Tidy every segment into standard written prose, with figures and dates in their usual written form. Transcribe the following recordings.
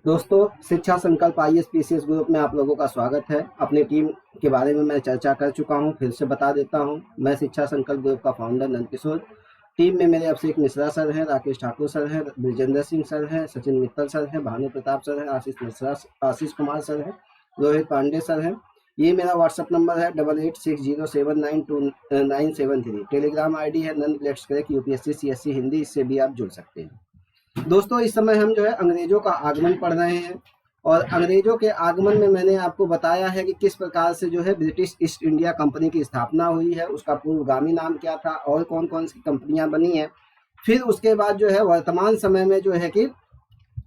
दोस्तों, शिक्षा संकल्प IAS-PCS ग्रुप में आप लोगों का स्वागत है। अपनी टीम के बारे में मैं चर्चा कर चुका हूं, फिर से बता देता हूं। मैं शिक्षा संकल्प ग्रुप का फाउंडर नंदकिशोर। टीम में मेरे अभिषेक मिश्रा सर हैं, राकेश ठाकुर सर हैं, ब्रिजेंद्र सिंह सर हैं, सचिन मित्तल सर हैं, भानु प्रताप सर हैं, आशीष कुमार सर हैं, रोहित पांडे सर हैं। ये मेरा व्हाट्सअप नंबर है 8860792973। टेलीग्राम ID है Nand let's crack UPSC CSC Hindi, इससे भी आप जुड़ सकते हैं। दोस्तों, इस समय हम जो है अंग्रेजों का आगमन पढ़ रहे हैं और अंग्रेजों के आगमन में मैंने आपको बताया है कि किस प्रकार से जो है ब्रिटिश ईस्ट इंडिया कंपनी की स्थापना हुई है, उसका पूर्वगामी नाम क्या था और कौन कौन सी कंपनियां बनी हैं। फिर उसके बाद जो है वर्तमान समय में जो है कि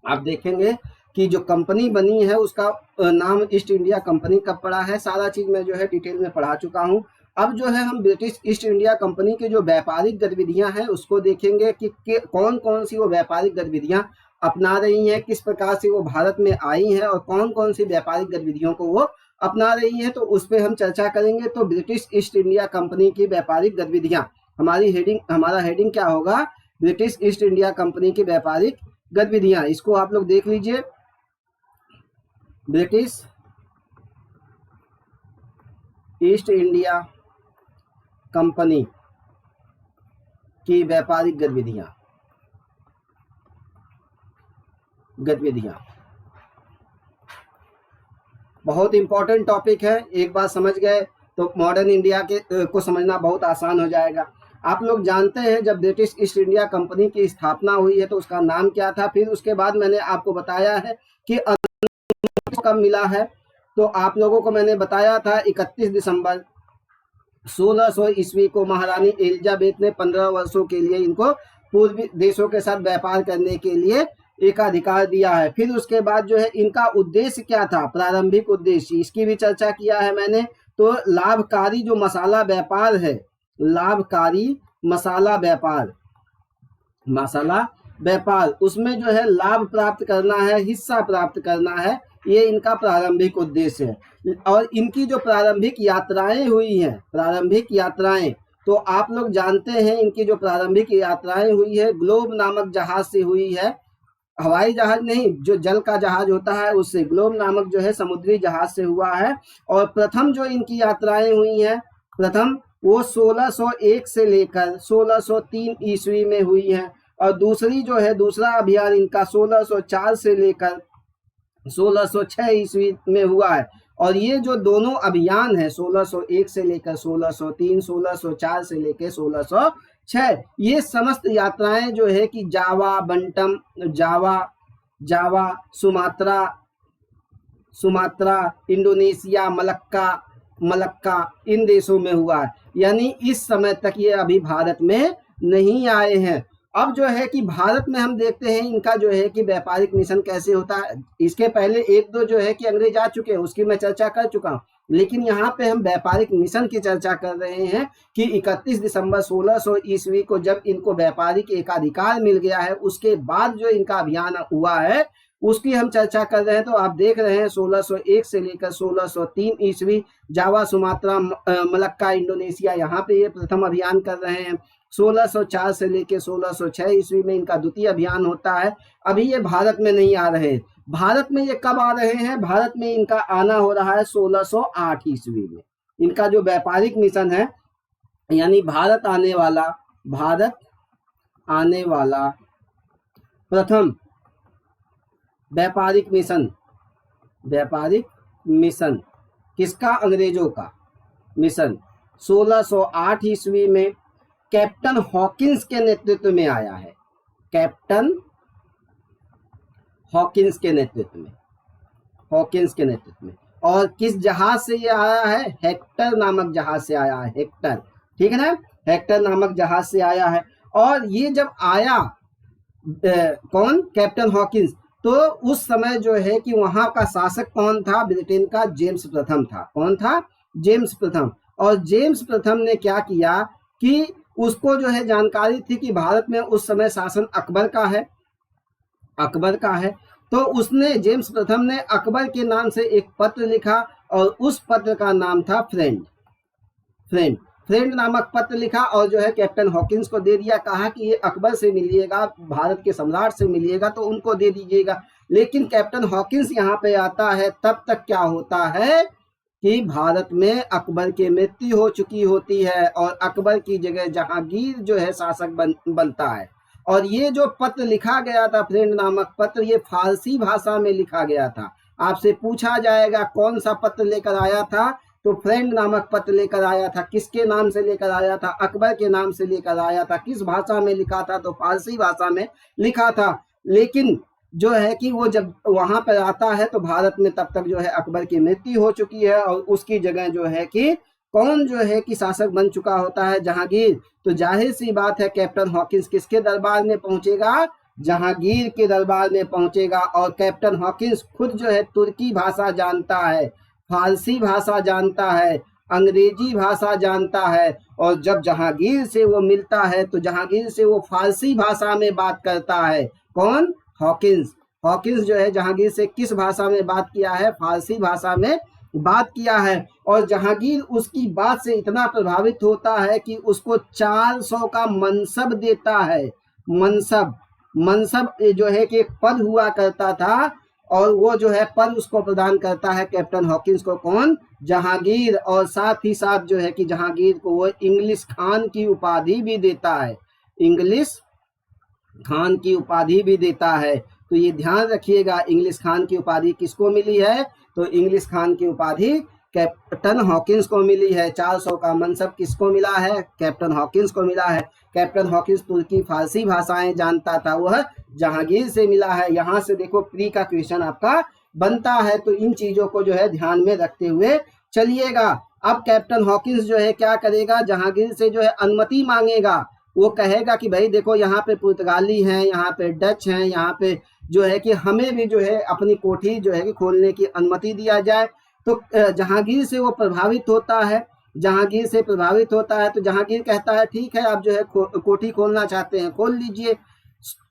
आप देखेंगे कि जो कंपनी बनी है उसका नाम ईस्ट इंडिया कंपनी कब पड़ा है। सारा चीज मैं जो है डिटेल में पढ़ा चुका हूँ। अब जो है हम ब्रिटिश ईस्ट इंडिया कंपनी की जो व्यापारिक गतिविधियां हैं उसको देखेंगे कि कौन कौन सी वो व्यापारिक गतिविधियां अपना रही हैं, किस प्रकार से वो भारत में आई हैं और कौन कौन सी व्यापारिक गतिविधियों को वो अपना रही हैं, तो उस पर हम चर्चा करेंगे। तो ब्रिटिश ईस्ट इंडिया कंपनी की व्यापारिक गतिविधियां, हमारा हेडिंग क्या होगा? ब्रिटिश ईस्ट इंडिया कंपनी की व्यापारिक गतिविधियां। इसको आप लोग देख लीजिए, ब्रिटिश ईस्ट इंडिया कंपनी की व्यापारिक गतिविधियां बहुत इंपॉर्टेंट टॉपिक है। एक बार समझ गए तो मॉडर्न इंडिया के को समझना बहुत आसान हो जाएगा। आप लोग जानते हैं जब ब्रिटिश ईस्ट इंडिया कंपनी की स्थापना हुई है तो उसका नाम क्या था। फिर उसके बाद मैंने आपको बताया है कि कब मिला है, तो आप लोगों को मैंने बताया था 31 दिसंबर 1600 ईस्वी को महारानी एलिजाबेथ ने 15 वर्षों के लिए इनको पूर्वी देशों के साथ व्यापार करने के लिए एकाधिकार दिया है। फिर उसके बाद जो है इनका उद्देश्य क्या था, प्रारंभिक उद्देश्य, इसकी भी चर्चा किया है मैंने। तो लाभकारी जो मसाला व्यापार है, लाभकारी मसाला व्यापार उसमें जो है लाभ प्राप्त करना है, हिस्सा प्राप्त करना है, ये इनका प्रारंभिक उद्देश्य है। और इनकी जो प्रारंभिक यात्राएं हुई हैं, तो आप लोग जानते हैं इनकी जो प्रारंभिक यात्राएं हुई है ग्लोब नामक जहाज से हुई है। हवाई जहाज नहीं, जो जल का जहाज होता है उससे, ग्लोब नामक जो है समुद्री जहाज से हुआ है। और प्रथम जो इनकी यात्राएं हुई हैं, प्रथम वो 1601 से लेकर 1603 ईस्वी में हुई है। और दूसरी जो है, दूसरा अभियान इनका 1604 से लेकर 1606 ईस्वी में हुआ है। और ये जो दोनों अभियान है 1601 से लेकर 1603, 1604 से लेकर 1606, ये समस्त यात्राएं जो है कि जावा, बंटम, जावा, सुमात्रा, इंडोनेशिया, मलक्का इन देशों में हुआ है। यानी इस समय तक ये अभी भारत में नहीं आए हैं। अब जो है कि भारत में हम देखते हैं इनका जो है कि व्यापारिक मिशन कैसे होता है। इसके पहले एक दो जो है कि अंग्रेज आ चुके हैं, उसकी मैं चर्चा कर चुका हूं, लेकिन यहाँ पे हम व्यापारिक मिशन की चर्चा कर रहे हैं कि 31 दिसंबर 1600 ईस्वी को जब इनको व्यापारिक एकाधिकार मिल गया है, उसके बाद जो इनका अभियान हुआ है उसकी हम चर्चा कर रहे हैं। तो आप देख रहे हैं 1601 से लेकर 1603 ईस्वी जावा, सुमात्रा, मलक्का, इंडोनेशिया, यहाँ पे ये प्रथम अभियान कर रहे हैं। 1604 से लेकर 1606 ईस्वी में इनका द्वितीय अभियान होता है। अभी ये भारत में नहीं आ रहे। भारत में ये कब आ रहे हैं? भारत में इनका आना हो रहा है 1608 ईस्वी में। इनका जो व्यापारिक मिशन है, यानी भारत आने वाला प्रथम व्यापारिक मिशन किसका? अंग्रेजों का मिशन 1608 ईस्वी में कैप्टन हॉकिंस के नेतृत्व में आया है। कैप्टन हॉकिंस के नेतृत्व में। और किस जहाज से ये आया है? हेक्टर नामक जहाज से आया है। हेक्टर, ठीक है ना, हेक्टर नामक जहाज से आया है। और ये जब आया कौन? Captain Hawkins. तो उस समय जो है कि वहां का शासक कौन था? ब्रिटेन का जेम्स प्रथम था। कौन था? जेम्स प्रथम। और जेम्स प्रथम ने क्या किया कि उसको जो है जानकारी थी कि भारत में उस समय शासन अकबर का है। तो उसने, जेम्स प्रथम ने अकबर के नाम से एक पत्र लिखा और उस पत्र का नाम था फ्रेंड नामक पत्र लिखा और जो है कैप्टन हॉकिंस को दे दिया। कहा कि ये अकबर से मिलिएगा, भारत के सम्राट से मिलिएगा तो उनको दे दीजिएगा। लेकिन कैप्टन हॉकिंस यहाँ पे आता है तब तक क्या होता है कि भारत में अकबर की मृत्यु हो चुकी होती है और अकबर की जगह जहांगीर जो है शासक बनता है। और ये जो पत्र लिखा गया था, फ्रेंड नामक पत्र, ये फारसी भाषा में लिखा गया था। आपसे पूछा जाएगा कौन सा पत्र लेकर आया था, तो फ्रेंड नामक पत्र लेकर आया था। किसके नाम से लेकर आया था? अकबर के नाम से लेकर आया था। किस भाषा में लिखा था? तो फारसी भाषा में लिखा था। लेकिन जो है कि वो जब वहां पर आता है तो भारत में तब तक जो है अकबर की मृत्यु हो चुकी है और उसकी जगह जो है कि कौन जो है कि शासक बन चुका होता है? जहांगीर। तो जाहिर सी बात है कैप्टन हॉकिंस किसके दरबार में पहुंचेगा? जहांगीर के दरबार में पहुंचेगा। और कैप्टन हॉकिंस खुद जो है तुर्की भाषा जानता है, फारसी भाषा जानता है, अंग्रेजी भाषा जानता है। और जब जहांगीर से वो मिलता है तो जहांगीर से वो फारसी भाषा में बात करता है। कौन? हॉकिंस। हॉकिंस जो है जहांगीर से किस भाषा में बात किया है? फारसी भाषा में बात किया है। और जहांगीर उसकी बात से इतना प्रभावित होता है कि उसको 400 का मनसब देता है। मनसब जो है कि एक पद हुआ करता था और वो जो है पद उसको प्रदान करता है कैप्टन हॉकिंस को। कौन? जहांगीर। और साथ ही साथ जो है कि जहांगीर को वो इंग्लिश खान की उपाधि भी देता है। इंग्लिश खान की उपाधि भी देता है। तो ये ध्यान रखिएगा, इंग्लिश खान की उपाधि किसको मिली है? तो इंग्लिश खान की उपाधि कैप्टन हॉकिंस को मिली है। 400 का मनसब किसको मिला है? कैप्टन हॉकिंस को मिला है। कैप्टन हॉकिंस तुर्की फारसी भाषाएं जानता था, वह जहांगीर से मिला है। यहाँ से देखो प्री का क्वेश्चन आपका बनता है, तो इन चीजों को जो है ध्यान में रखते हुए चलिएगा। अब कैप्टन हॉकिंस जो है क्या करेगा? जहांगीर से जो है अनुमति मांगेगा। वो कहेगा कि भाई देखो यहाँ पे पुर्तगाली हैं, यहाँ पे डच हैं, यहाँ पे जो है कि हमें भी जो है अपनी कोठी जो है कि खोलने की अनुमति दिया जाए। तो जहांगीर से वो प्रभावित होता है। जहांगीर से प्रभावित होता है तो जहांगीर कहता है ठीक है, आप जो है कोठी खोलना चाहते हैं खोल लीजिए।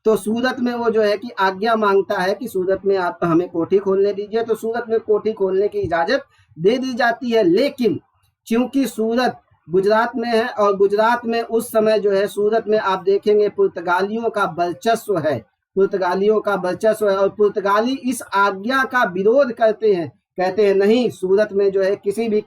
तो सूरत में वो जो है कि आज्ञा मांगता है कि सूरत में आप हमें कोठी खोलने दीजिए। तो सूरत में कोठी खोलने की इजाजत दे दी जाती है। लेकिन चूंकि सूरत गुजरात में है और गुजरात में उस समय जो है सूरत में आप देखेंगे पुर्तगालियों का वर्चस्व है। पुर्तगालियों का वर्चस्व है और पुर्तगाली इस आज्ञा का विरोध करते हैं। कहते हैं नहीं, सूरत में जो है किसी भी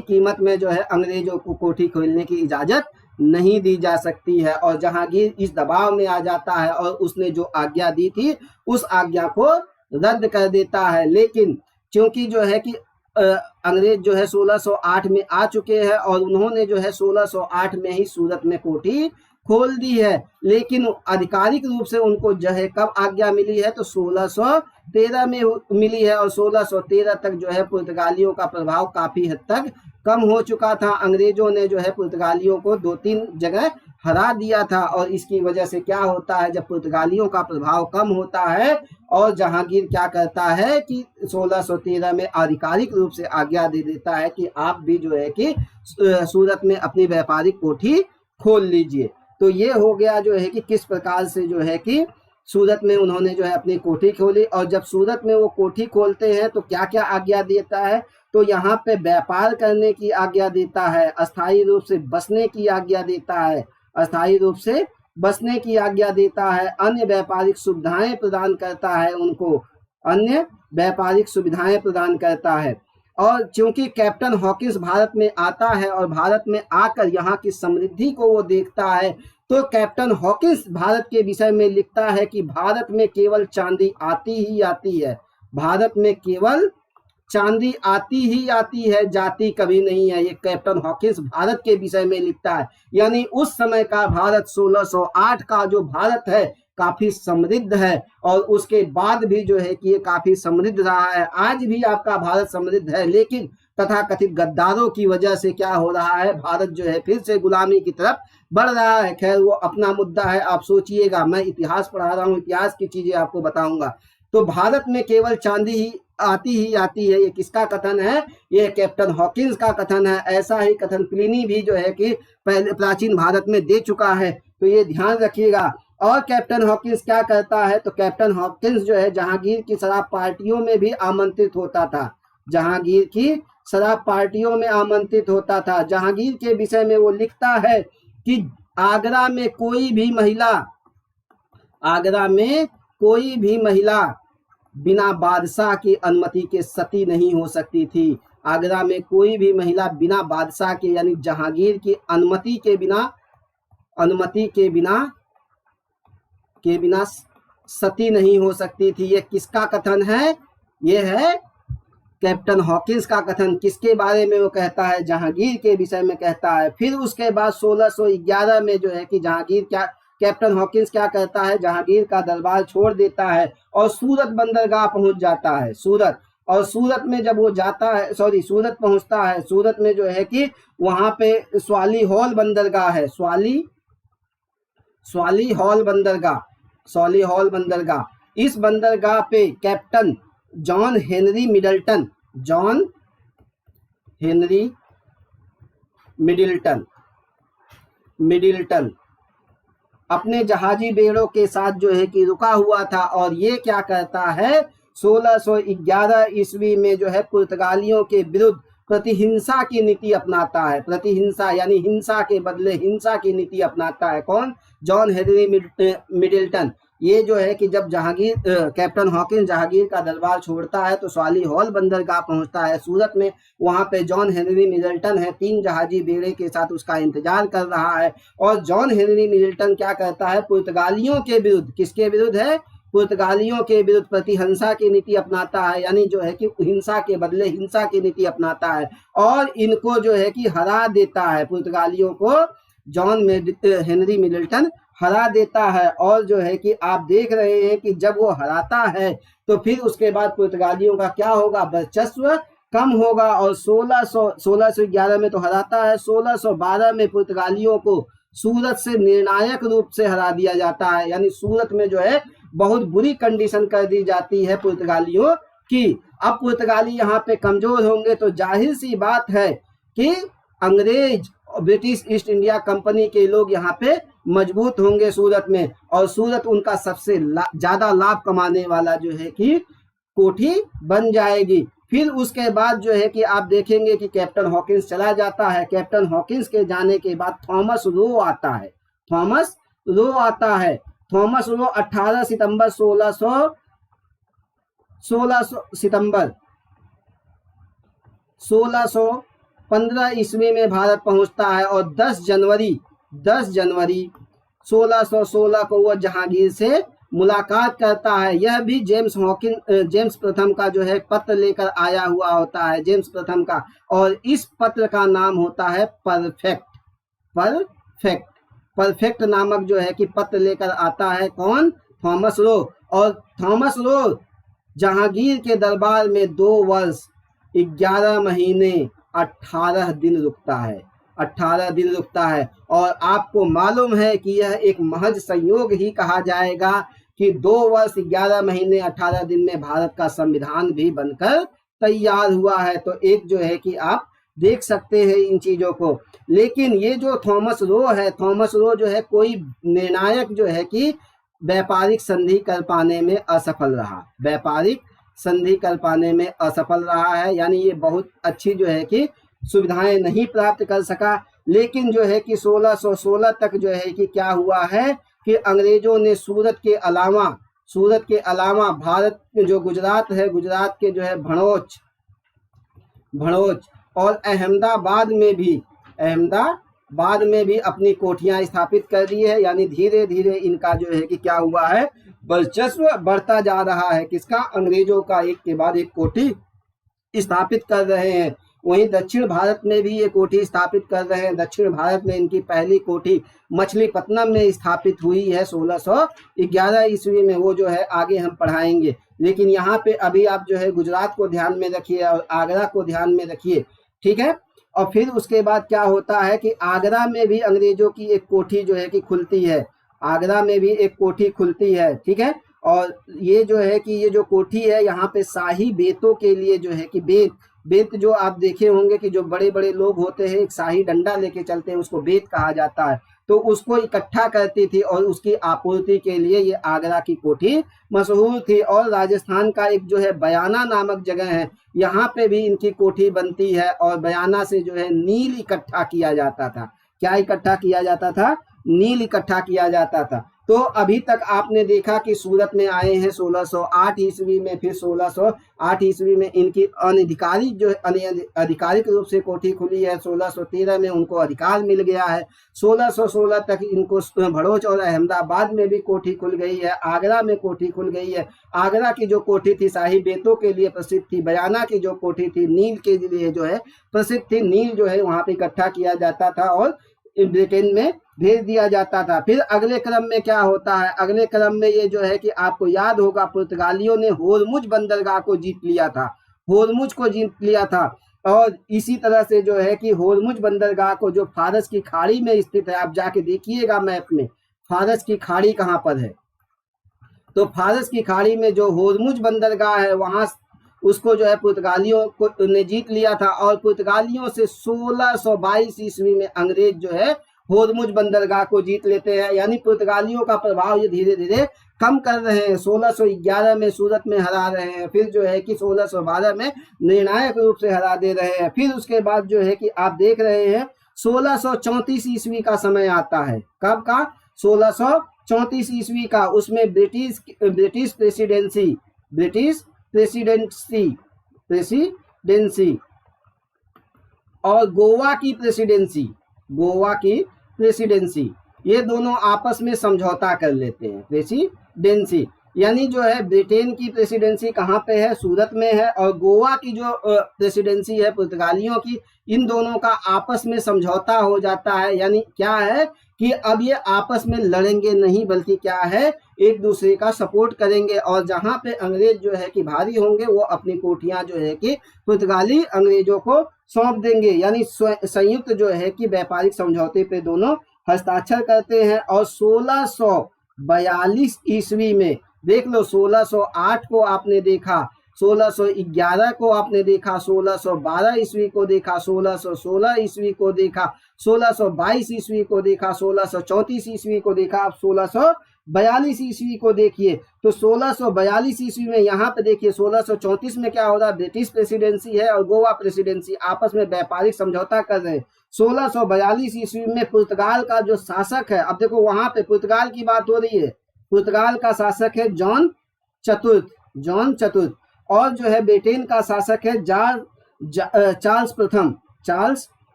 कीमत में जो है अंग्रेजों को कोठी खोलने की इजाजत नहीं दी जा सकती है। और जहांगीर इस दबाव में आ जाता है और उसने जो आज्ञा दी थी उस आज्ञा को रद्द कर देता है। लेकिन क्योंकि जो है कि अंग्रेज जो है 1608 में आ चुके हैं और उन्होंने जो है 1608 में ही सूरत में कोठी खोल दी है। लेकिन आधिकारिक रूप से उनको जो है कब आज्ञा मिली है? तो 1613 में मिली है। और 1613 तक जो है पुर्तगालियों का प्रभाव काफी हद तक कम हो चुका था। अंग्रेजों ने जो है पुर्तगालियों को 2-3 जगह हरा दिया था। और इसकी वजह से क्या होता है, जब पुर्तगालियों का प्रभाव कम होता है और जहांगीर क्या करता है कि 1613 में आधिकारिक रूप से आज्ञा दे देता है कि आप भी जो है कि सूरत में अपनी व्यापारिक कोठी खोल लीजिए। तो ये हो गया जो है कि किस प्रकार से जो है कि सूरत में उन्होंने जो है अपनी कोठी खोली। और जब सूरत में वो कोठी खोलते हैं तो क्या क्या आज्ञा देता है? तो यहाँ पे व्यापार करने की आज्ञा देता है, अस्थायी रूप से बसने की आज्ञा देता है, अस्थायी रूप से बसने की आज्ञा देता है, अन्य व्यापारिक सुविधाएं प्रदान करता है, उनको अन्य व्यापारिक सुविधाएं प्रदान करता है। और चूंकि कैप्टन हॉकिंस भारत में आता है और भारत में आकर यहाँ की समृद्धि को वो देखता है, तो कैप्टन हॉकिंस भारत के विषय में लिखता है कि भारत में केवल चांदी आती ही आती है, भारत में केवल चांदी आती ही आती है, जाती कभी नहीं है। ये कैप्टन हॉकिंस भारत के विषय में लिखता है। यानी उस समय का भारत 1608 का जो भारत है काफी समृद्ध है और उसके बाद भी जो है कि ये काफी समृद्ध रहा है। आज भी आपका भारत समृद्ध है, लेकिन तथाकथित गद्दारों की वजह से क्या हो रहा है, भारत जो है फिर से गुलामी की तरफ बढ़ रहा है। खैर वो अपना मुद्दा है, आप सोचिएगा, मैं इतिहास पढ़ा रहा हूँ, इतिहास की चीजें आपको बताऊंगा। तो भारत में केवल चांदी ही आती है, ये किसका कथन है? ये कैप्टन हॉकिंस का कथन है। ऐसा ही कथन प्लिनी भी जो है कि पहले प्राचीन भारत में दे चुका है, तो ये ध्यान रखिएगा। और कैप्टन हॉकिंस क्या करता है? तो कैप्टन हॉकिंस जो है जहांगीर की शराब पार्टियों में भी आमंत्रित होता था, जहांगीर की शराब पार्टियों में आमंत्रित होता था। जहांगीर के विषय में वो लिखता है कि आगरा में कोई भी महिला बिना बादशाह की अनुमति के सती नहीं हो सकती थी। आगरा में कोई भी महिला बिना बादशाह के यानी जहांगीर की अनुमति के बिना सती नहीं हो सकती थी। ये किसका कथन है? ये है कैप्टन हॉकिंस का कथन। किसके बारे में वो कहता है? जहांगीर के विषय में कहता है। फिर उसके बाद 1611 में जो है कि जहांगीर क्या, कैप्टन हॉकिंस क्या करता है? जहांगीर का दरबार छोड़ देता है और सूरत बंदरगाह पहुंच जाता है। सूरत, और सूरत में जब वो जाता है, सूरत पहुंचता है, सूरत में जो है कि वहां पे स्वाली हॉल बंदरगाह है। स्वाली हॉल बंदरगाह, इस बंदरगाह पे कैप्टन जॉन हेनरी मिडिल्टन अपने जहाजी बेड़ों के साथ जो है कि रुका हुआ था। और ये क्या करता है? 1611 ईस्वी में जो है पुर्तगालियों के विरुद्ध प्रतिहिंसा की नीति अपनाता है। प्रतिहिंसा यानी हिंसा के बदले हिंसा की नीति अपनाता है। कौन? John Henry Middleton. ये जो है कि जब कैप्टन हॉकिंस जहांगीर का दरबार छोड़ता है तो स्वाली हॉल बंदरगाह पहुंचता है सूरत में। वहां पे जॉन हेनरी मिडिल्टन है, 3 जहाजी बेड़े के साथ उसका इंतजार कर रहा है। और जॉन हेनरी मिडिल्टन क्या करता है? पुर्तगालियों के विरुद्ध, किसके विरुद्ध है? पुर्तगालियों के विरुद्ध प्रतिहिंसा की नीति अपनाता है, यानी जो है कि हिंसा के बदले हिंसा की नीति अपनाता है और इनको जो है कि हरा देता है। पुर्तगालियों को जॉन हेनरी मिडिल्टन हरा देता है। और जो है कि आप देख रहे हैं कि जब वो हराता है तो फिर उसके बाद पुर्तगालियों का क्या होगा? वर्चस्व कम होगा। और 1611 में तो हराता है, 1612 में पुर्तगालियों को सूरत से निर्णायक रूप से हरा दिया जाता है। यानी सूरत में जो है बहुत बुरी कंडीशन कर दी जाती है पुर्तगालियों की। अब पुर्तगाली यहाँ पे कमजोर होंगे तो जाहिर सी बात है कि अंग्रेज ब्रिटिश ईस्ट इंडिया कंपनी के लोग यहाँ पे मजबूत होंगे सूरत में, और सूरत उनका सबसे ज्यादा लाभ कमाने वाला जो है कि कोठी बन जाएगी। फिर उसके बाद जो है कि आप देखेंगे कि कैप्टन हॉकिंस चला जाता है। कैप्टन हॉकिंस के जाने के बाद थॉमस रो आता है। थॉमस रो 18 सितंबर 1615 ईस्वी में भारत पहुंचता है और 10 जनवरी 1616 को वह जहांगीर से मुलाकात करता है। यह भी जेम्स प्रथम का जो है पत्र लेकर आया हुआ होता है, जेम्स प्रथम का, और इस पत्र का नाम होता है परफेक्ट नामक जो है कि पत्र लेकर आता है। कौन? Thomas Roe. और थॉमस रो जहांगीर के दरबार में 2 वर्ष 11 महीने 18 दिन रुकता है। 18 दिन रुकता है। और आपको मालूम है कि यह एक महज संयोग ही कहा जाएगा कि 2 वर्ष 11 महीने 18 दिन में भारत का संविधान भी बनकर तैयार हुआ है। तो एक जो है कि आप देख सकते हैं इन चीजों को। लेकिन ये जो थॉमस रो है, थॉमस रो जो है कोई निर्णायक जो है कि व्यापारिक संधि कर पाने में असफल रहा। व्यापारिक संधि कर पाने में असफल रहा है, यानी ये बहुत अच्छी जो है कि सुविधाएं नहीं प्राप्त कर सका। लेकिन जो है कि 1616 तक जो है कि क्या हुआ है कि अंग्रेजों ने सूरत के अलावा भारत जो गुजरात है, गुजरात के जो है भड़ोच और अहमदाबाद में भी अपनी कोठियां स्थापित कर दी है। यानी धीरे धीरे इनका जो है कि क्या हुआ है? वर्चस्व बढ़ता जा रहा है। किसका? अंग्रेजों का। एक के बाद एक कोठी स्थापित कर रहे हैं। वहीं दक्षिण भारत में भी ये कोठी स्थापित कर रहे हैं। दक्षिण भारत में इनकी पहली कोठी मछलीपट्टनम में स्थापित हुई है 1611 ईस्वी में। वो जो है आगे हम पढ़ाएंगे। लेकिन यहाँ पे अभी आप जो है गुजरात को ध्यान में रखिए और आगरा को ध्यान में रखिए, ठीक है। और फिर उसके बाद क्या होता है कि आगरा में भी अंग्रेजों की एक कोठी जो है कि खुलती है। आगरा में भी एक कोठी खुलती है, ठीक है। और ये जो है कि ये जो कोठी है यहाँ पे शाही बेतों के लिए जो है कि बेत जो आप देखे होंगे कि जो बड़े बड़े लोग होते हैं एक शाही डंडा लेके चलते हैं, उसको बेत कहा जाता है। तो उसको इकट्ठा करती थी और उसकी आपूर्ति के लिए ये आगरा की कोठी मशहूर थी। और राजस्थान का एक जो है बयाना नामक जगह है, यहाँ पे भी इनकी कोठी बनती है। और बयाना से जो है नील इकट्ठा किया जाता था। क्या इकट्ठा किया जाता था? नील इकट्ठा किया जाता था। तो अभी तक आपने देखा कि सूरत में आए हैं 1608 ईस्वी में, फिर 1608 ईस्वी में इनकी अनधिकारिक जो आधिकारिक रूप से कोठी खुली है, 1613 में उनको अधिकार मिल गया है, 1616 तक इनको भड़ोच और अहमदाबाद में भी कोठी खुल गई है, आगरा में कोठी खुल गई है। आगरा की जो कोठी थी शाही बेतों के लिए प्रसिद्ध थी, बयाना की जो कोठी थी नील के लिए जो है प्रसिद्ध थी, नील जो है वहां पे इकट्ठा किया जाता था और ब्रिटेन में भेज दिया जाता था। फिर अगले क्रम में क्या होता है, अगले क्रम में ये जो है कि आपको याद होगा पुर्तगालियों ने होर्मुज बंदरगाह को जीत लिया था, होर्मुज को जीत लिया था। और इसी तरह से जो है कि होर्मुज बंदरगाह को जो फारस की खाड़ी में स्थित है, आप जाके देखिएगा मैप में फारस की खाड़ी कहाँ पर है, तो फारस की खाड़ी में जो होर्मुज बंदरगाह है वहां उसको जो है पुर्तगालियों को ने जीत लिया था। और पुर्तगालियों से 1622 ईस्वी में अंग्रेज जो है होर्मुज बंदरगाह को जीत लेते हैं, यानी पुर्तगालियों का प्रभाव ये धीरे धीरे कम कर रहे हैं। 1611 में सूरत में हरा रहे हैं, फिर जो है कि 1612 में निर्णायक रूप से हरा दे रहे हैं। फिर उसके बाद जो है कि आप देख रहे हैं 1634 ईस्वी का समय आता है, कब का, 1634 ईस्वी का। उसमें ब्रिटिश प्रेसिडेंसी और गोवा की प्रेसिडेंसी ये दोनों आपस में समझौता कर लेते हैं। प्रेसिडेंसी यानी जो है ब्रिटेन की प्रेसिडेंसी कहाँ पे है, सूरत में है, और गोवा की जो प्रेसिडेंसी है पुर्तगालियों की, इन दोनों का आपस में समझौता हो जाता है। यानी क्या है कि अब ये आपस में लड़ेंगे नहीं, बल्कि क्या है एक दूसरे का सपोर्ट करेंगे, और जहां पे अंग्रेज जो है कि भारी होंगे वो अपनी कोठियां जो है कि पुर्तगाली अंग्रेजों को सौंप देंगे। यानी संयुक्त जो है कि व्यापारिक समझौते पे दोनों हस्ताक्षर करते हैं। और 1642 ईस्वी में देख लो, 1608 को आपने देखा, 1611 को आपने देखा, 1612 ईस्वी को देखा, 1616 ईस्वी को देखा, 1622 ईस्वी को देखा, 1634 ईस्वी को देखा, अब 1642 ईस्वी को देखिए। तो 1642 ईस्वी में यहाँ पे देखिए 1634 में क्या हो रहा है, ब्रिटिश प्रेसिडेंसी है और गोवा प्रेसिडेंसी आपस में व्यापारिक समझौता कर रहे हैं। 1642 ईस्वी में पुर्तगाल का जो शासक है, अब देखो वहां पे पुर्तगाल की बात हो रही है, पुर्तगाल का शासक है जॉन चतुर्थ, और जो है ब्रिटेन का शासक है चार्ल्स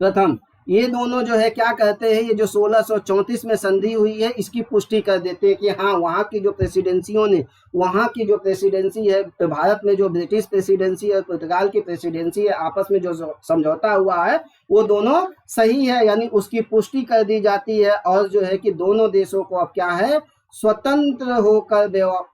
प्रथम। ये दोनों जो है क्या कहते हैं, ये जो 1634 में संधि हुई है इसकी पुष्टि कर देते हैं कि हाँ वहाँ की जो प्रेसिडेंसियों ने, वहाँ की जो प्रेसिडेंसी है भारत में, जो ब्रिटिश प्रेसिडेंसी और पुर्तगाल की प्रेसिडेंसी है, आपस में जो समझौता हुआ है वो दोनों सही है, यानी उसकी पुष्टि कर दी जाती है। और जो है कि दोनों देशों को अब क्या है, स्वतंत्र होकर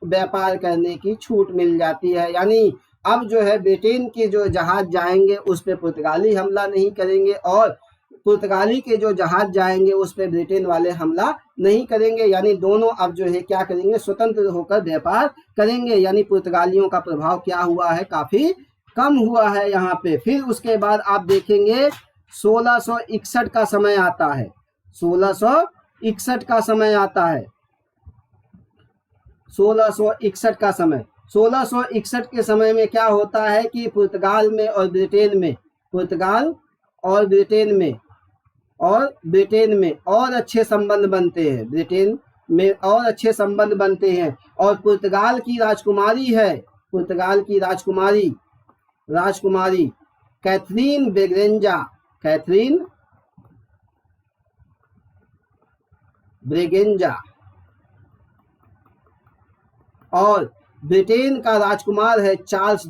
व्यापार करने की छूट मिल जाती है। यानी अब जो है ब्रिटेन के जो जहाज जाएंगे उस पर पुर्तगाली हमला नहीं करेंगे, और पुर्तगाली के जो जहाज जाएंगे उस पर ब्रिटेन वाले हमला नहीं करेंगे। यानी दोनों अब जो है क्या करेंगे, स्वतंत्र होकर व्यापार करेंगे। यानी पुर्तगालियों का प्रभाव क्या हुआ है, काफी कम हुआ है यहाँ पे। फिर उसके बाद आप देखेंगे 1661 का समय आता है, 1661 का समय आता है, 1661 का समय। 1661 के समय में क्या होता है कि पुर्तगाल में और ब्रिटेन में, पुर्तगाल और ब्रिटेन में और अच्छे संबंध बनते हैं, ब्रिटेन में और अच्छे संबंध बनते हैं। और पुर्तगाल की राजकुमारी है, पुर्तगाल की राजकुमारी कैथरीन ब्रेगेंजा, और ब्रिटेन का राजकुमार है चार्ल्स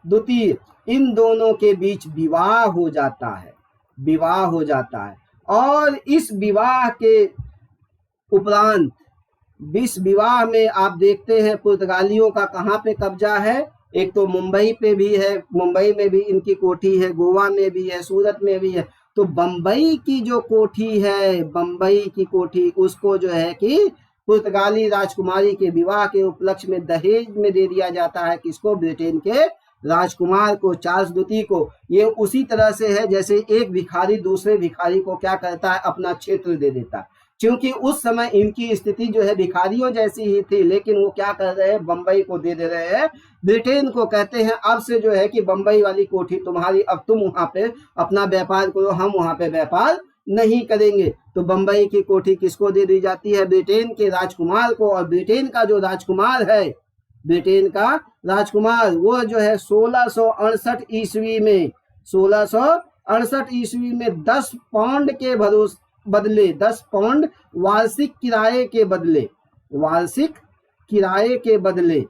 द्वितीय। इन दोनों के बीच विवाह हो जाता है, और इस विवाह के उपरांत, इस विवाह में आप देखते हैं पुर्तगालियों का कहाँ पे कब्जा है, एक तो मुंबई पे भी है, मुंबई में भी इनकी कोठी है, गोवा में भी है, सूरत में भी है। तो बम्बई की जो कोठी है, बम्बई की कोठी, उसको जो है कि पुर्तगाली राजकुमारी के विवाह के उपलक्ष्य में दहेज में दे दिया जाता है, किसको, ब्रिटेन के राजकुमार को, चार्ल्स द्वितीय को। ये उसी तरह से है जैसे एक भिखारी दूसरे भिखारी को क्या करता है, अपना क्षेत्र दे देता है। क्योंकि उस समय इनकी स्थिति जो है भिखारियों जैसी ही थी, लेकिन वो क्या कर रहे हैं, बम्बई को दे रहे हैं, ब्रिटेन को कहते हैं अब से जो है कि बम्बई वाली कोठी तुम्हारी, अब तुम वहां पे अपना व्यापार करो, हम वहां पे व्यापार नहीं करेंगे। तो बंबई की कोठी किसको दे दी जाती है? ब्रिटेन के राजकुमार को। और ब्रिटेन का जो राजकुमार है, ब्रिटेन का राजकुमार, वो जो है 1668 ईस्वी में 1668 ईस्वी में 10 पाउंड के बदले 10 पाउंड वार्षिक किराए के बदले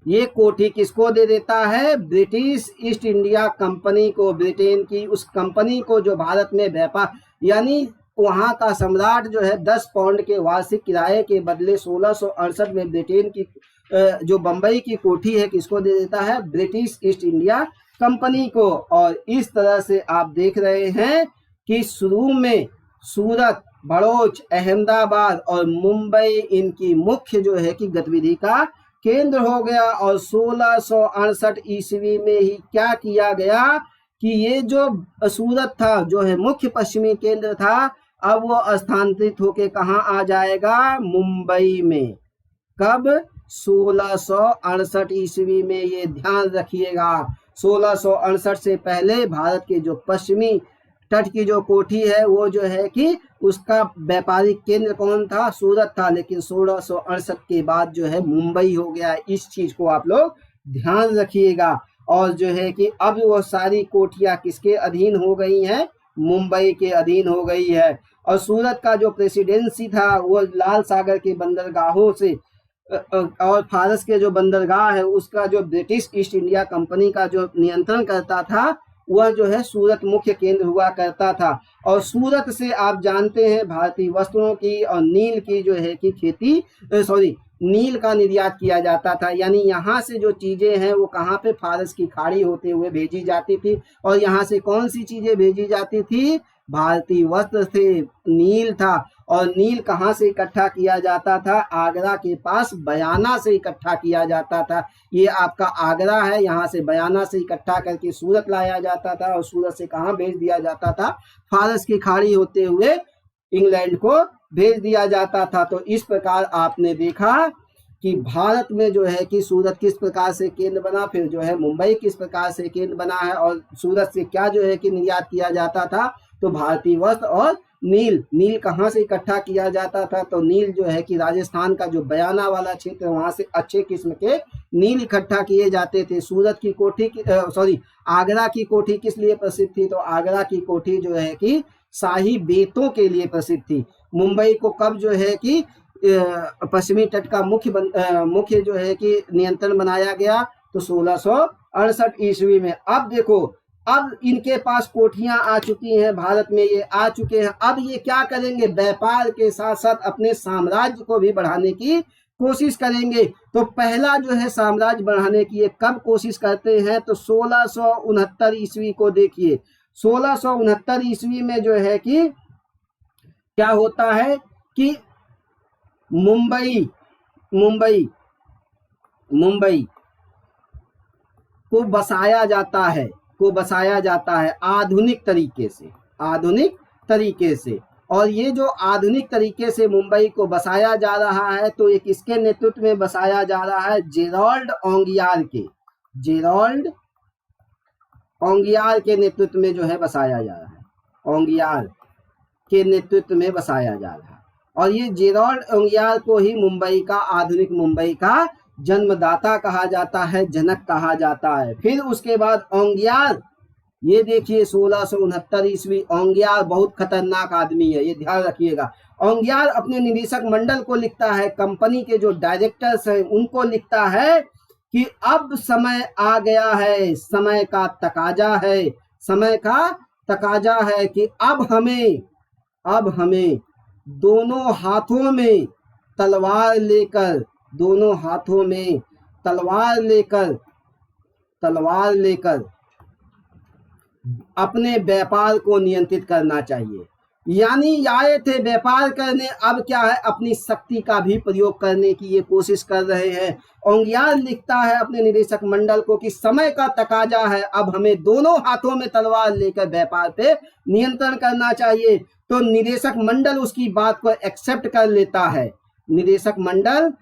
ये कोठी किसको दे देता है? ब्रिटिश ईस्ट इंडिया कंपनी को। ब्रिटेन की उस कंपनी को जो भारत में व्यापार, यानी वहां का सम्राट जो है 10 पाउंड के वार्षिक किराए के बदले 1668 में ब्रिटेन की जो बंबई की कोठी है किसको दे देता है? ब्रिटिश ईस्ट इंडिया कंपनी को। और इस तरह से आप देख रहे हैं कि शुरू में सूरत, भड़ोच, अहमदाबाद और मुंबई इनकी मुख्य जो है कि गतिविधि का केंद्र हो गया। और 1668 ईस्वी में ही क्या किया गया कि ये जो सूरत था, जो है मुख्य पश्चिमी केंद्र था, अब वो स्थानांतरित होके कहाँ आ जाएगा? मुंबई में। कब? 1668 ईस्वी में। ये ध्यान रखिएगा, 1668 से पहले भारत के जो पश्चिमी तट की जो कोठी है वो जो है कि उसका व्यापारिक केंद्र कौन था? सूरत था। लेकिन 1668 के बाद जो है मुंबई हो गया। इस चीज को आप लोग ध्यान रखिएगा। और जो है कि अब वो सारी कोठियां किसके अधीन हो गई हैं? मुंबई के अधीन हो गई है। और सूरत का जो प्रेसिडेंसी था वो लाल सागर के बंदरगाहों से और फारस के जो बंदरगाह है उसका जो ब्रिटिश ईस्ट इंडिया कंपनी का जो नियंत्रण करता था वह जो है सूरत मुख्य केंद्र हुआ करता था। और सूरत से आप जानते हैं भारतीय वस्त्रों की और नील की जो है कि खेती नील का निर्यात किया जाता था। यानी यहाँ से जो चीजें हैं वो कहाँ पे? फारस की खाड़ी होते हुए भेजी जाती थी। और यहाँ से कौन सी चीजें भेजी जाती थी? भारतीय वस्त्र थे, नील था। और नील कहाँ से इकट्ठा किया जाता था? आगरा के पास बयाना से इकट्ठा किया जाता था। ये आपका आगरा है, यहाँ से बयाना से इकट्ठा करके सूरत लाया जाता था और सूरत से कहाँ भेज दिया जाता था? फारस की खाड़ी होते हुए इंग्लैंड को भेज दिया जाता था। तो इस प्रकार आपने देखा कि भारत में जो है कि सूरत किस प्रकार से केंद्र बना, फिर जो है मुंबई किस प्रकार से केंद्र बना है। और सूरत से क्या जो है कि निर्यात किया जाता था? तो भारतीय वस्त्र और नील कहाँ से इकट्ठा किया जाता था? तो नील जो है कि राजस्थान का जो बयाना वाला क्षेत्र है वहां से अच्छे किस्म के नील इकट्ठा किए जाते थे। सूरत की कोठी आगरा की कोठी किस लिए प्रसिद्ध थी? तो आगरा की कोठी जो है कि शाही बेतों के लिए प्रसिद्ध थी। मुंबई को कब जो है कि पश्चिमी तट का मुख्य जो है कि नियंत्रण बनाया गया? तो 1668 ईस्वी में। अब देखो, अब इनके पास कोठियां आ चुकी हैं, भारत में ये आ चुके हैं। अब ये क्या करेंगे? व्यापार के साथ साथ अपने साम्राज्य को भी बढ़ाने की कोशिश करेंगे। तो पहला जो है साम्राज्य बढ़ाने की ये कब कोशिश करते हैं? तो 1669 ईस्वी को देखिए। 1669 ईस्वी में जो है कि क्या होता है कि मुंबई को बसाया जाता है आधुनिक तरीके से। और ये जो आधुनिक तरीके से मुंबई को बसाया जा रहा है तो ये किसके नेतृत्व में बसाया जा रहा है? जेरोल्ड ओंगियार के नेतृत्व में जो है बसाया जा रहा है। ओंगियार के नेतृत्व में बसाया जा रहा है। और ये जेरोल्ड ओंगियार को ही आधुनिक मुंबई का जन्मदाता कहा जाता है, जनक कहा जाता है। फिर उसके बाद ओंगियार, ये देखिए 1669 ईस्वी। ओंगियार बहुत खतरनाक आदमी है, ये ध्यान रखिएगा। ओंगियार अपने निदेशक मंडल को लिखता है, कंपनी के जो डायरेक्टर्स हैं उनको लिखता है कि अब समय आ गया है, समय का तकाजा है कि अब हमें दोनों हाथों में तलवार लेकर अपने व्यापार को नियंत्रित करना चाहिए। यानी आए थे व्यापार करने, अब क्या है? अपनी शक्ति का भी प्रयोग करने की ये कोशिश कर रहे हैं। ओंगियार लिखता है अपने निदेशक मंडल को कि समय का तकाजा है, अब हमें दोनों हाथों में तलवार लेकर व्यापार पे नियंत्रण करना चाहिए। तो निदेशक मंडल उसकी बात को एक्सेप्ट कर लेता है। निदेशक मंडल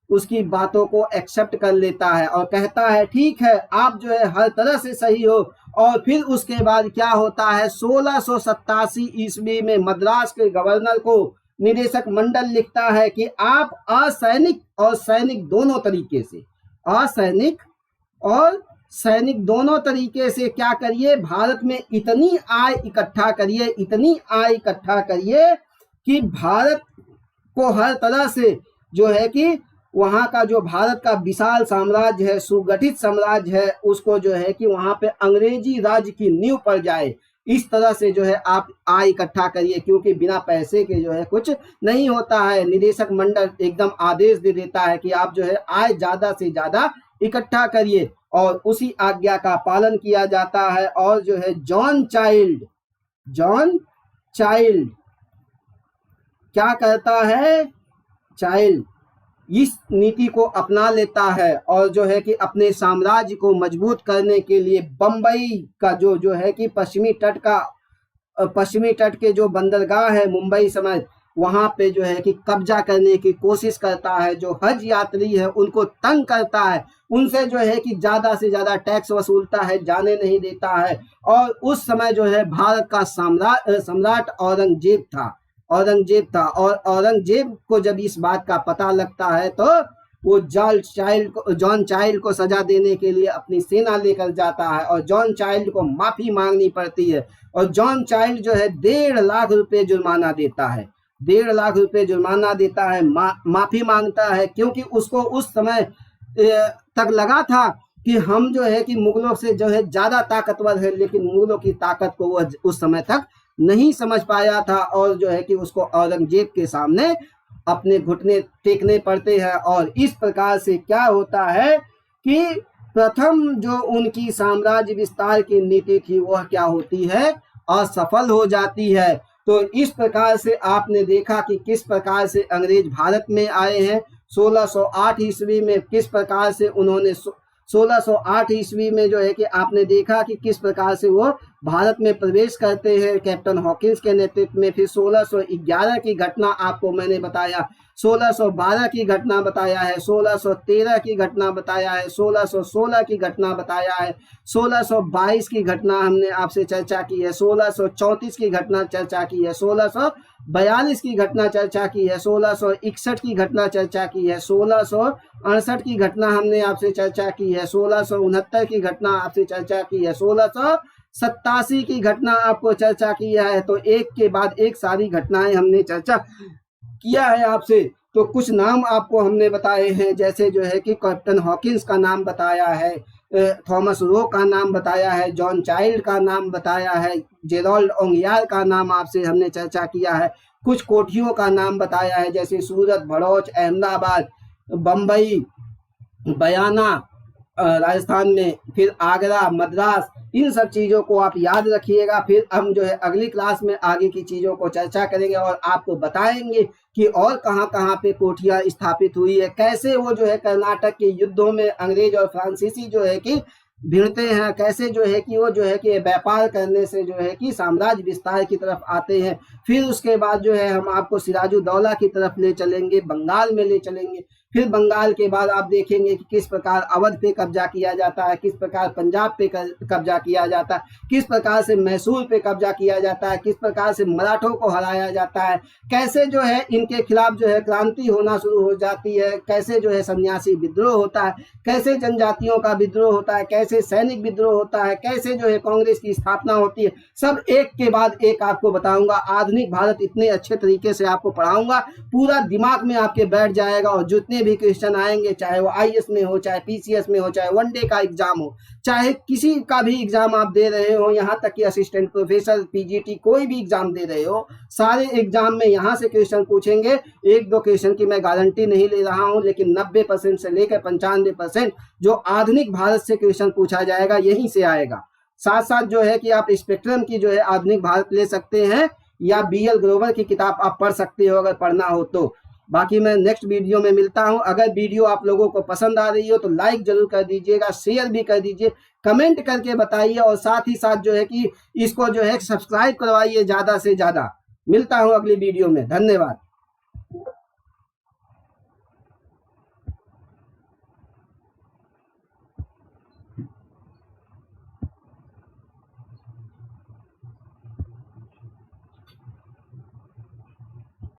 उसकी बातों को एक्सेप्ट कर लेता है और कहता है ठीक है, आप जो है हर तरह से सही हो और फिर उसके बाद क्या होता है, 1687 ईस्वी में मद्रास के गवर्नर को निदेशक मंडल लिखता है कि आप असैनिक और सैनिक दोनों तरीके से, असैनिक और सैनिक दोनों तरीके से क्या करिए, भारत में इतनी आय इकट्ठा करिए, इतनी आय इकट्ठा करिए कि भारत को हर तरह से जो है कि वहां का जो भारत का विशाल साम्राज्य है, सुगठित साम्राज्य है, उसको जो है कि वहां पे अंग्रेजी राज्य की नींव पड़ जाए। इस तरह से जो है आप आय इकट्ठा करिए, क्योंकि बिना पैसे के जो है कुछ नहीं होता है। निदेशक मंडल एकदम आदेश दे देता है कि आप जो है आय ज्यादा से ज्यादा इकट्ठा करिए, और उसी आज्ञा का पालन किया जाता है। और जो है जॉन चाइल्ड क्या कहता है, चाइल्ड इस नीति को अपना लेता है, और जो है कि अपने साम्राज्य को मजबूत करने के लिए बंबई का जो है कि पश्चिमी तट के जो बंदरगाह है मुंबई समेत, वहां पे जो है कि कब्जा करने की कोशिश करता है। जो हज यात्री है उनको तंग करता है, उनसे जो है कि ज्यादा से ज्यादा टैक्स वसूलता है, जाने नहीं देता है। और उस समय जो है भारत का सम्राट औरंगजेब था, और औरंगजेब को जब इस बात का पता लगता है तो वो जॉन चाइल्ड को सजा देने के लिए अपनी सेना लेकर जाता है, और जॉन चाइल्ड को माफी मांगनी पड़ती है। और जॉन चाइल्ड जो है 1.5 लाख रुपए जुर्माना देता है, 1.5 लाख रुपए जुर्माना देता है, माफी मांगता है, क्योंकि उसको उस समय तक लगा था कि हम जो है कि मुगलों से जो है ज्यादा ताकतवर है, लेकिन मुगलों की ताकत को वह उस समय तक नहीं समझ पाया था। और जो है कि उसको औरंगजेब के सामने अपने घुटने टेकने पड़ते हैं। और इस प्रकार से क्या होता है कि प्रथम जो उनकी साम्राज्य विस्तार की नीति थी वह क्या होती है, असफल हो जाती है। तो इस प्रकार से आपने देखा कि किस प्रकार से अंग्रेज भारत में आए हैं। 1608 ईस्वी में किस प्रकार से उन्होंने 1608 ईस्वी में जो है कि आपने देखा कि किस प्रकार से वो भारत में प्रवेश करते हैं कैप्टन हॉकिंस के नेतृत्व में। फिर 1611 की घटना आपको मैंने बताया, 1612 की घटना बताया है, 1613 की घटना बताया है, 1616 की घटना बताया है, 1622 की घटना हमने आपसे चर्चा की है, 1634 की घटना चर्चा की है, 1642 की घटना चर्चा की है, 1661 की घटना चर्चा की है, 1668 की घटना हमने आपसे चर्चा की है, 1669 की घटना आपसे चर्चा की है, 1687 की घटना आपको चर्चा किया है। तो एक के बाद एक सारी घटनाएं हमने चर्चा किया है आपसे। तो कुछ नाम आपको हमने बताए हैं, जैसे जो है कि कैप्टन हॉकिंस का नाम बताया है, थॉमस रो का नाम बताया है, जॉन चाइल्ड का नाम बताया है, जेरोल्ड ओंगियार का नाम आपसे हमने चर्चा किया है। कुछ कोठियों का नाम बताया है, जैसे सूरत, भड़ौच, अहमदाबाद, बम्बई, बयाना राजस्थान में, फिर आगरा, मद्रास, इन सब चीज़ों को आप याद रखिएगा। फिर हम जो है अगली क्लास में आगे की चीज़ों को चर्चा करेंगे और आपको बताएंगे कि और कहाँ कहाँ पे कोठियाँ स्थापित हुई है, कैसे वो जो है कर्नाटक के युद्धों में अंग्रेज और फ्रांसीसी जो है कि भिड़ते हैं, कैसे जो है कि वो जो है कि व्यापार करने से जो है कि साम्राज्य विस्तार की तरफ आते हैं। फिर उसके बाद जो है हम आपको सिराजुद्दौला की तरफ ले चलेंगे, बंगाल में ले चलेंगे। फिर बंगाल के बाद आप देखेंगे कि किस प्रकार अवध पे कब्जा किया जाता है, किस प्रकार पंजाब पे कब्जा किया जाता है, किस प्रकार से मैसूर पे कब्जा किया जाता है, किस प्रकार से मराठों को हराया जाता है, कैसे जो है इनके खिलाफ जो है क्रांति होना शुरू हो जाती है, कैसे जो है सन्यासी विद्रोह होता है, कैसे जनजातियों का विद्रोह होता है, कैसे सैनिक विद्रोह होता है, कैसे जो है कांग्रेस की स्थापना होती है। सब एक के बाद एक आपको बताऊंगा। आधुनिक भारत इतने अच्छे तरीके से आपको पढ़ाऊंगा, पूरा दिमाग में आपके बैठ जाएगा। और जितने भी क्वेश्चन आएंगे, चाहे वो आईएएस में हो, चाहे पीसीएस में हो, चाहे वनडे का एग्जाम हो, चाहे किसी का भी एग्जाम आप दे रहे हो, यहाँ तक कि असिस्टेंट प्रोफेसर, पीजीटी, कोई भी एग्जाम दे रहे हो, सारे एग्जाम में यहाँ से क्वेश्चन पूछेंगे। एक दो क्वेश्चन की मैं गारंटी नहीं ले रहा हूँ, लेकिन 90% से लेकर 95% जो आधुनिक भारत से क्वेश्चन पूछा जाएगा यहीं से आएगा। साथ साथ जो है कि आप स्पेक्ट्रम की जो है आधुनिक भारत ले सकते हैं, या बीएल ग्रोवर की किताब आप पढ़ सकते हो अगर पढ़ना हो तो। बाकी मैं नेक्स्ट वीडियो में मिलता हूं। अगर वीडियो आप लोगों को पसंद आ रही हो तो लाइक जरूर कर दीजिएगा, शेयर भी कर दीजिए, कमेंट करके बताइए, और साथ ही साथ जो है कि इसको जो है सब्सक्राइब करवाइए ज़्यादा से ज़्यादा। मिलता हूं अगली वीडियो में, धन्यवाद।